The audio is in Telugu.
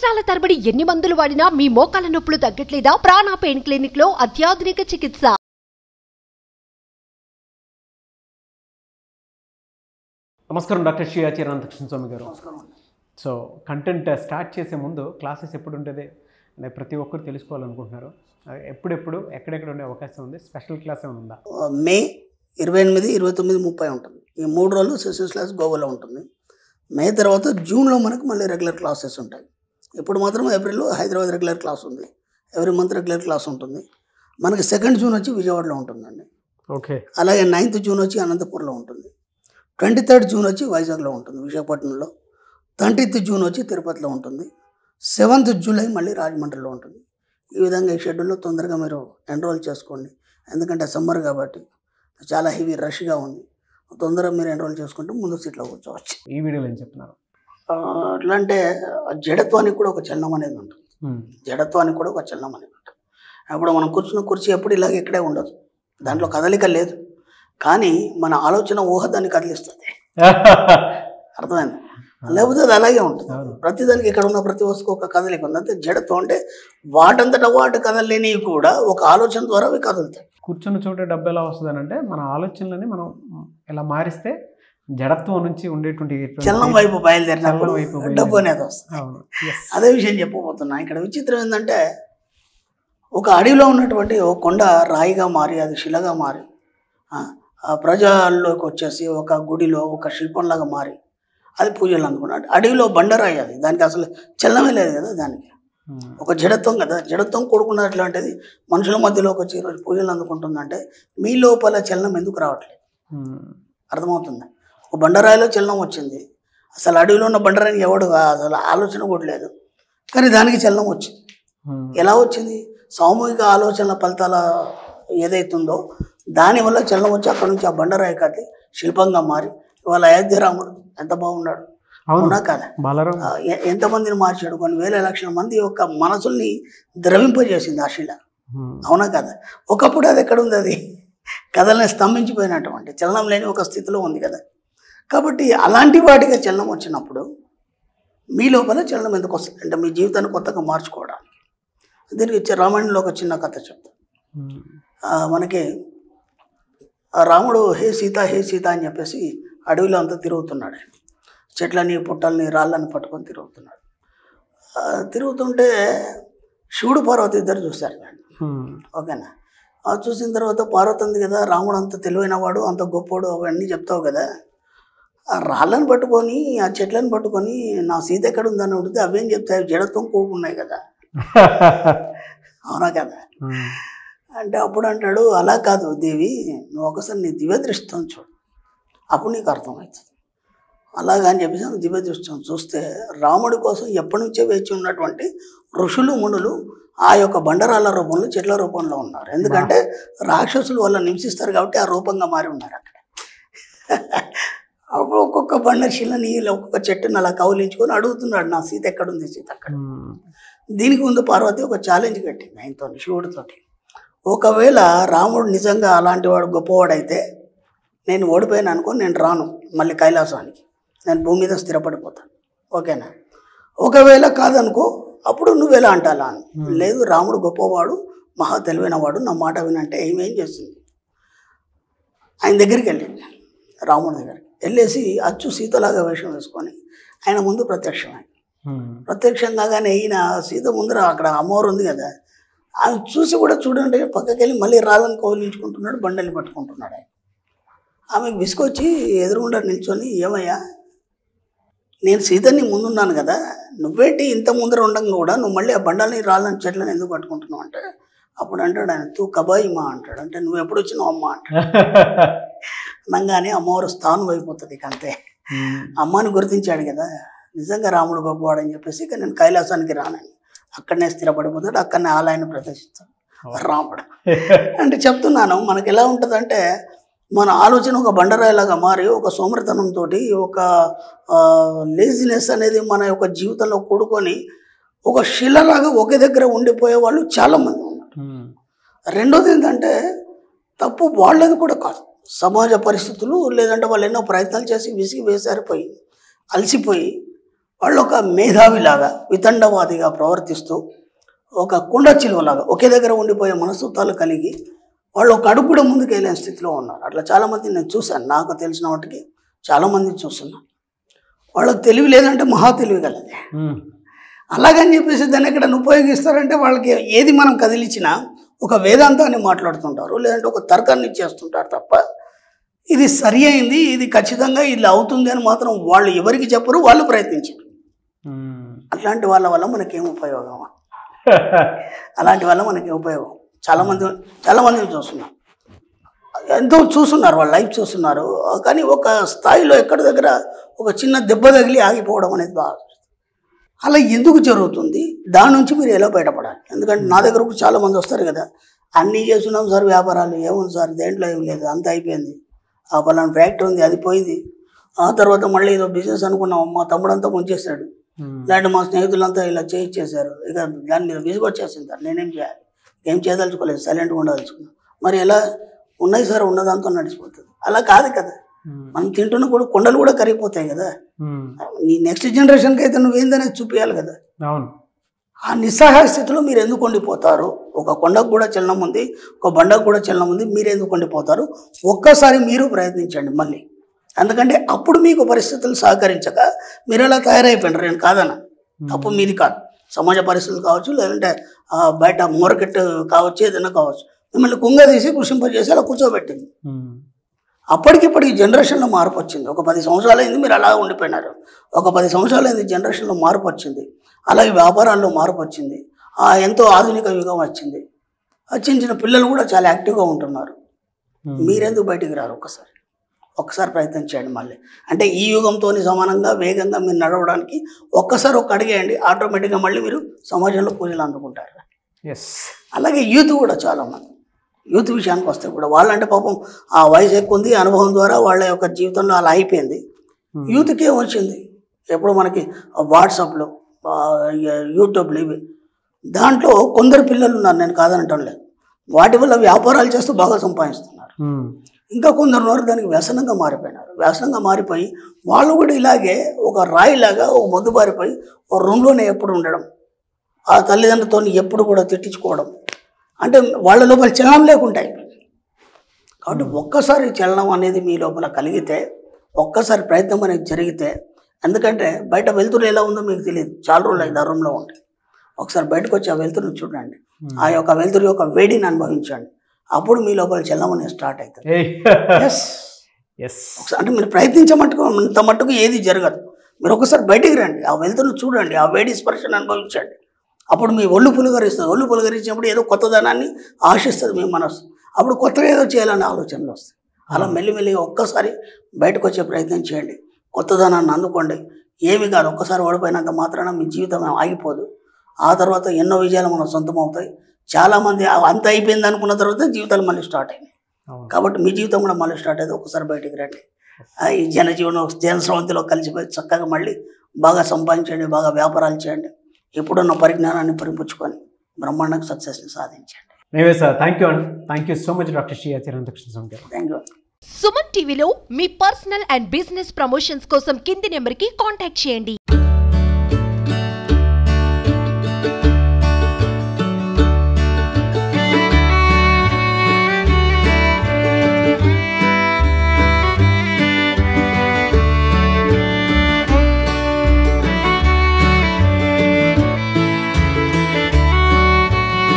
సంవత్సరాల తరబడి ఎన్ని మందులు వాడినా మీ మోకాల నొప్పులు తగ్గట్లేదా? ప్రాణ పెయిన్ క్లినిక్ లో అత్యాధునిక చికిత్స. నమస్కారం డాక్టర్ శ్రీ ఆచార్య స్వామి గారు. సో కంటెంట్ స్టార్ట్ చేసే ముందు క్లాసెస్ ఎప్పుడు ఉంటుంది అంటే ప్రతి ఒక్కరు తెలుసుకోవాలనుకుంటున్నారు. ఎప్పుడెప్పుడు ఎక్కడెక్కడ ఉండే అవకాశం ఉంది? స్పెషల్ క్లాస్ ఏమైనా ఉందా? మే 28, 29, 30 ఉంటుంది. ఈ 3 రోజులు సెషన్స్ క్లాస్ గోవాలో ఉంటుంది. మే తర్వాత జూన్లో మనకు మళ్ళీ రెగ్యులర్ క్లాసెస్ ఉంటాయి. ఇప్పుడు మాత్రం ఏప్రిల్లో హైదరాబాద్ రెగ్యులర్ క్లాస్ ఉంది. ఎవ్రీ మంత్ రెగ్యులర్ క్లాస్ ఉంటుంది. మనకి 2nd జూన్ వచ్చి విజయవాడలో ఉంటుందండి. ఓకే. అలాగే 9th జూన్ వచ్చి అనంతపూర్లో ఉంటుంది. 23rd జూన్ వచ్చి వైజాగ్లో ఉంటుంది, విశాఖపట్నంలో. 30th జూన్ వచ్చి తిరుపతిలో ఉంటుంది. 7th జూలై మళ్ళీ రాజమండ్రిలో ఉంటుంది. ఈ విధంగా ఈ షెడ్యూల్లో తొందరగా మీరు ఎన్రోల్ చేసుకోండి. ఎందుకంటే సమ్మర్ కాబట్టి చాలా హెవీ రష్గా ఉంది. తొందరగా మీరు ఎన్రోల్ చేసుకుంటే ముందు సీట్లో కూర్చోవచ్చు. ఈ వీడియోలో ఏం చెప్తున్నారు? ఎట్లా అంటే జడత్వానికి కూడా ఒక చలనం అనేది ఉంటుంది. జడత్వానికి కూడా ఒక చలనం అనేది ఉంటుంది. అప్పుడు మనం కూర్చున్న కుర్చీ ఎప్పుడు ఇలాగ ఇక్కడే ఉండదు, దాంట్లో కదలిక లేదు. కానీ మన ఆలోచన ఊహ దాన్ని కదిలిస్తుంది. అర్థమైంది? లేకపోతే అది అలాగే ఉంటుంది. ప్రతిదానికి ఇక్కడ ఉన్న ప్రతి వస్తువుకు ఒక కదలిక ఉంది. అంటే జడత్వం అంటే వాటంతటా వాటి కదలేనివి కూడా ఒక ఆలోచన ద్వారా అవి కదులుతాయి. కూర్చున్న చోట డబ్బు ఎలా వస్తుంది అంటే మన ఆలోచనలని మనం ఎలా మారిస్తే జడత్వం నుంచి ఉండేటువంటి చలనం వైపు బయలుదేరినప్పుడు డబ్బు అనేది వస్తుంది. అదే విషయం చెప్పబోతున్నా. ఇక్కడ విచిత్రం ఏంటంటే ఒక అడవిలో ఉన్నటువంటి ఒక కొండ రాయిగా మారి అది శిలగా మారి ప్రజల్లోకి వచ్చేసి ఒక గుడిలో ఒక శిల్పంలాగా మారి అది పూజలు అనుకున్నాడు. అడవిలో బండరాయి అది, దానికి అసలు చలనమే లేదు కదా, దానికి ఒక జడత్వం కదా. జడత్వం కూడుకున్నట్లాంటిది మనుషుల మధ్యలోకి వచ్చి ఈరోజు పూజలు అందుకుంటుందంటే మీ లోపల చలనం ఎందుకు రావట్లేదు? అర్థమవుతుంది? ఒక బండరాయిలో చలనం వచ్చింది. అసలు అడవిలో ఉన్న బండరాయికి ఎవడు అసలు ఆలోచన కూడా లేదు, కానీ దానికి చలనం వచ్చింది. ఎలా వచ్చింది? సామూహిక ఆలోచనల ఫలితాల ఏదైతుందో దానివల్ల చలనం వచ్చి అక్కడ నుంచి ఆ బండరాయి కట్టి శిల్పంగా మారి ఇవాళ అయోధ్య రాముడు ఎంత బాగున్నాడు, అవునా కదా? ఎంతమందిని మార్చాడు? కొన్ని వేల లక్షల మంది యొక్క మనసుల్ని ద్రవింపజేసింది ఆ శిల, అవునా కదా? ఒకప్పుడు అది ఎక్కడ ఉంది? అది కథల్ని స్తంభించిపోయినటువంటి చలనం లేని ఒక స్థితిలో ఉంది కదా. కాబట్టి అలాంటి వాటిగా చలనం వచ్చినప్పుడు మీ లోపల చలనం ఎందుకు వస్తుంది అంటే మీ జీవితాన్ని కొత్తగా మార్చుకోవడానికి. దీనికి రామాయణంలో ఒక చిన్న కథ చెప్తాను. మనకి రాముడు హే సీత హే సీత అని చెప్పేసి అడవిలో అంతా తిరుగుతున్నాడు. చెట్లని పుట్టల్ని రాళ్ళని పట్టుకొని తిరుగుతున్నాడు. తిరుగుతుంటే శివుడు పార్వతి ఇద్దరు చూశారు. ఓకేనా? చూసిన తర్వాత పార్వతి ఉంది కదా, రాముడు అంత తెలివైన వాడు, అంత గొప్పోడు, అవన్నీ చెప్తావు కదా, ఆ రాళ్ళని పట్టుకొని ఆ చెట్లను పట్టుకొని నా సీత ఎక్కడ ఉందని అడిగితే అవేం చెప్తాయి, జడత్వం కూడుకున్నాయి కదా, అవునా కదా? అంటే అప్పుడు అంటాడు, అలా కాదు దేవి, నువ్వు ఒకసారి నీ దివ్య దృష్టితో చూడు, అప్పుడు నీకు అర్థమవుతుంది. అలాగా అని చెప్పేసి దివ్య దృష్టితో చూస్తే రాముడి కోసం ఎప్పటి నుంచో వేచి ఉన్నటువంటి ఋషులు మునులు ఆ యొక్క బండరాళ్ళ రూపంలో చెట్ల రూపంలో ఉన్నారు. ఎందుకంటే రాక్షసులు వాళ్ళ నివసిస్తారు కాబట్టి ఆ రూపంగా మారి ఉన్నారు అక్కడ. అప్పుడు ఒక్కొక్క బండ శిలని ఒక్కొక్క చెట్టుని అలా కౌలించుకొని అడుగుతున్నాడు, నా సీత ఎక్కడుంది, సీత అక్కడ. దీనికి ముందు పార్వతి ఒక ఛాలెంజ్ కట్టింది ఆయనతో, శివుడితోటి. ఒకవేళ రాముడు నిజంగా అలాంటి వాడు గొప్పవాడైతే నేను ఓడిపోయాను అనుకో, నేను రాను మళ్ళీ కైలాసానికి, నేను భూమి మీద స్థిరపడిపోతాను, ఓకేనా? ఒకవేళ కాదనుకో, అప్పుడు నువ్వెలా అంటాలా అని. లేదు, రాముడు గొప్పవాడు, మహా తెలివైన వాడు, నా మాట వినంటే ఏమేం చేస్తుంది. ఆయన దగ్గరికి వెళ్ళింది, రాముడి దగ్గరికి వెళ్ళేసి అచ్చు సీతలాగా వేషం వేసుకొని ఆయన ముందు ప్రత్యక్షమైంది. ప్రత్యక్షం కాగానే ఈయన సీత ముందర అక్కడ అమ్మవారు ఉంది కదా, ఆమె చూసి కూడా చూడండి పక్కకి వెళ్ళి మళ్ళీ రాళ్ళని కౌలించుకుంటున్నాడు, బండల్ని పట్టుకుంటున్నాడు. ఆయన ఆమెకు విసుకొచ్చి ఎదురుగుండా నిల్చొని, ఏమయ్యా నేను సీతని ముందున్నాను కదా, నువ్వేంటి ఇంత ముందర ఉండగా కూడా నువ్వు మళ్ళీ ఆ బండల్ని రాళ్ళని చెట్లని ఎందుకు పట్టుకుంటున్నావు అంటే, అప్పుడు అంటాడు ఆయన, తూ కబాయి మా అంటాడు. అంటే నువ్వు ఎప్పుడు వచ్చినావు అమ్మ అంటాడు. అనగానే అమ్మవారు స్థానం అయిపోతుంది. ఇక అంతే, అమ్మని గుర్తించాడు కదా, నిజంగా రాముడు గొప్పవాడని చెప్పేసి ఇక నేను కైలాసానికి రానని అక్కడనే స్థిరపడిపోతాడు, అక్కడనే ఆలయాన్ని ప్రదర్శిస్తాడు రాముడు. అంటే చెప్తున్నాను, మనకి ఎలా ఉంటుందంటే మన ఆలోచన ఒక బండరాయిలాగా మారి ఒక సోమరితనంతో ఒక లేజినెస్ అనేది మన యొక్క జీవితంలో కూడుకొని ఒక శిలలాగా ఒకే దగ్గర ఉండిపోయే వాళ్ళు చాలామంది ఉన్నారు. రెండోది ఏంటంటే తప్పు వాళ్ళది కూడా కాదు, సమాజ పరిస్థితులు, లేదంటే వాళ్ళు ఎన్నో ప్రయత్నాలు చేసి విసిగి వేసారిపోయి అలసిపోయి వాళ్ళు ఒక మేధావిలాగా వితండవాదిగా ప్రవర్తిస్తూ ఒక కుండ చిలువలాగా ఒకే దగ్గర ఉండిపోయే మనస్తత్వాలు కలిగి వాళ్ళు ఒక అడుగు కూడా ముందుకు వెళ్ళే స్థితిలో ఉన్నారు. అట్లా చాలామంది నేను చూశాను, నాకు తెలిసిన వాటికి చాలామందిని చూస్తున్నాను. వాళ్ళకి తెలివి లేదంటే మహా తెలివి కలది. అలాగని చెప్పేసి దాన్ని ఎక్కడైనా ఉపయోగిస్తారంటే వాళ్ళకి ఏది మనం కదిలించినా ఒక వేదాంతాన్ని మాట్లాడుతుంటారు, లేదంటే ఒక తర్కాన్ని చేస్తుంటారు తప్ప ఇది సరి అయింది, ఇది ఖచ్చితంగా ఇలా అవుతుంది అని మాత్రం వాళ్ళు ఎవరికి చెప్పరు, వాళ్ళు ప్రయత్నించారు. అట్లాంటి వాళ్ళ వల్ల మనకేం ఉపయోగం? అలాంటి వల్ల మనకేం ఉపయోగం? చాలామందిని చూస్తున్నాం, ఎంతో చూస్తున్నారు, వాళ్ళ లైఫ్ చూస్తున్నారు, కానీ ఒక స్థాయిలో ఎక్కడి దగ్గర ఒక చిన్న దెబ్బ తగిలి ఆగిపోవడం అనేది బాగా. అలా ఎందుకు జరుగుతుంది? దాని నుంచి మీరు ఎలా బయటపడాలి? ఎందుకంటే నా దగ్గరకు చాలామంది వస్తారు కదా, అన్నీ చేస్తున్నాం సార్, వ్యాపారాలు ఏముంది సార్, దేంట్లో ఏం లేదు, అంత అయిపోయింది, ఆ పలానా ఫ్యాక్టరీ ఉంది అది పోయింది, ఆ తర్వాత మళ్ళీ ఏదో బిజినెస్ అనుకున్నాం, మా తమ్ముడంతా ముంచేస్తాడు, లేదంటే మా స్నేహితులంతా ఇలా చేయించేశారు, ఇక దాని మీద విసుగొచ్చేసింది సార్, నేనేం చేయాలి, ఏం చేయదలుచుకోలేదు, సైలెంట్గా ఉండదలుచుకున్నాను. మరి ఎలా ఉన్నాయి సార్, ఉన్నదాంతో నడిచిపోతుంది. అలా కాదు కదా, మనం తింటున్న కూడా కొండలు కూడా కరిగిపోతాయి కదా. నీ నెక్స్ట్ జనరేషన్కి అయితే నువ్వేందనేది చూపించాలి కదా. అవును. ఆ నిస్సహాయ స్థితిలో మీరు ఎందుకు ఉండిపోతారు? ఒక కొండకు కూడా చలనం ఉంది, ఒక బండకు కూడా చలనం ఉంది, మీరు ఎందుకు ఉండిపోతారు? ఒక్కసారి మీరు ప్రయత్నించండి మళ్ళీ. ఎందుకంటే అప్పుడు మీకు పరిస్థితులు సహకరించక మీరు ఎలా తయారైపోయినారు. నేను కాదన్నా, తప్పు మీది కాదు, సమాజ పరిస్థితులు కావచ్చు, లేదంటే బయట మార్కెట్ కావచ్చు, ఏదైనా కావచ్చు, మిమ్మల్ని కుంగదీసి కృషింపజేసి అలా కూర్చోబెట్టింది. అప్పటికిప్పటికి జనరేషన్లో మార్పు వచ్చింది. ఒక 10 సంవత్సరాలు అయింది, మీరు అలా ఉండిపోయినారు. ఒక 10 సంవత్సరాలు అయింది, జనరేషన్లో మార్పు వచ్చింది. అలాగే వ్యాపారాల్లో మార్పు వచ్చింది, ఎంతో ఆధునిక యుగం వచ్చింది. చిన్న చిన్న పిల్లలు కూడా చాలా యాక్టివ్గా ఉంటున్నారు. మీరెందుకు బయటికి రారు? ఒక్కసారి ప్రయత్నం చేయండి మళ్ళీ. అంటే ఈ యుగంతో సమానంగా వేగంగా మీరు నడవడానికి ఒక్కసారి ఒక అడిగేయండి, ఆటోమేటిక్గా మళ్ళీ మీరు సమాజంలో పూజలు అందుకుంటారు. అలాగే యూత్ కూడా చాలామంది, యూత్ విషయానికి వస్తే కూడా వాళ్ళంటే పాపం ఆ వయసు ఎక్కువ ఉంది, అనుభవం ద్వారా వాళ్ళ యొక్క జీవితంలో అలా అయిపోయింది. యూత్కి ఏమొచ్చింది? ఎప్పుడు మనకి వాట్సాప్లో, యూట్యూబ్లో, ఇవి దాంట్లో కొందరు పిల్లలు ఉన్నారు, నేను కాదనటం లేదు, వాటి వల్ల వ్యాపారాలు చేస్తూ బాగా సంపాదిస్తున్నారు. ఇంకా కొందరు ఉన్నారు దానికి వ్యసనంగా మారిపోయినారు. వ్యసనంగా మారిపోయి వాళ్ళు కూడా ఇలాగే ఒక రాయిలాగా ఒక మొద్దుబారిపోయి ఒక రూమ్లోనే ఎప్పుడు ఉండడం, ఆ తల్లిదండ్రులతో ఎప్పుడు కూడా తిట్టించుకోవడం, అంటే వాళ్ళ లోపల చలనం లేకుండా అయిపోయింది. కాబట్టి ఒక్కసారి చలనం అనేది మీ లోపల కలిగితే, ఒక్కసారి ప్రయత్నం అనేది జరిగితే, ఎందుకంటే బయట వెలుతురు ఎలా ఉందో మీకు తెలియదు, చాలా రోజులు అయింది ఆ రూమ్లో ఉంటే, ఒకసారి బయటకు వచ్చి ఆ వెలుతురుని చూడండి, ఆ యొక్క వెలుతురు యొక్క వేడిని అనుభవించండి, అప్పుడు మీ లోపల చలనం అనేది స్టార్ట్ అవుతుంది. అంటే మీరు ప్రయత్నించమంటుకు మట్టుకు ఏది జరగదు. మీరు ఒకసారి బయటికి రండి, ఆ వెలుతురుని చూడండి, ఆ వేడి స్పర్శను అనుభవించండి, అప్పుడు మీ ఒళ్ళు పులకరిస్తుంది. ఒళ్ళు పులకరించినప్పుడు ఏదో కొత్తదనాన్ని ఆశిస్తుంది మీ మనసు, అప్పుడు కొత్తగా ఏదో చేయాలనే ఆలోచనలు వస్తాయి. అలా మెల్లిమెల్లిగా ఒక్కసారి బయటకు వచ్చే ప్రయత్నం చేయండి, కొత్తదనాన్ని అందుకోండి. ఏమి కాదు, ఒక్కసారి ఓడిపోయినంత మాత్రాన మీ జీవితం ఆగిపోదు. ఆ తర్వాత ఎన్నో విజయాలు మనం సొంతం అవుతాయి. చాలామంది అంత అయిపోయింది అనుకున్న తర్వాత జీవితాలు మళ్ళీ స్టార్ట్ అయినాయి. కాబట్టి మీ జీవితం కూడా మళ్ళీ స్టార్ట్ అయ్యేది. ఒక్కసారి బయటికి రండి, ఈ జనస్రవంతిలో కలిసిపోయి చక్కగా మళ్ళీ బాగా సంపాదించండి, బాగా వ్యాపారాలు చేయండి, ఎప్పుడున్న పరిజ్ఞానాన్ని పరిపుచ్చుకొని బ్రహ్మాండంగా సక్సెస్ని సాధించండి. మేమే sir, thank you so much doctor Shri Chirantakrishna Swamy garu. Thank you. Suman టీవీలో మీ పర్సనల్ అండ్ బిజినెస్ ప్రమోషన్స్ కోసం కింది నెంబర్కి కాంటాక్ట్ చేయండి.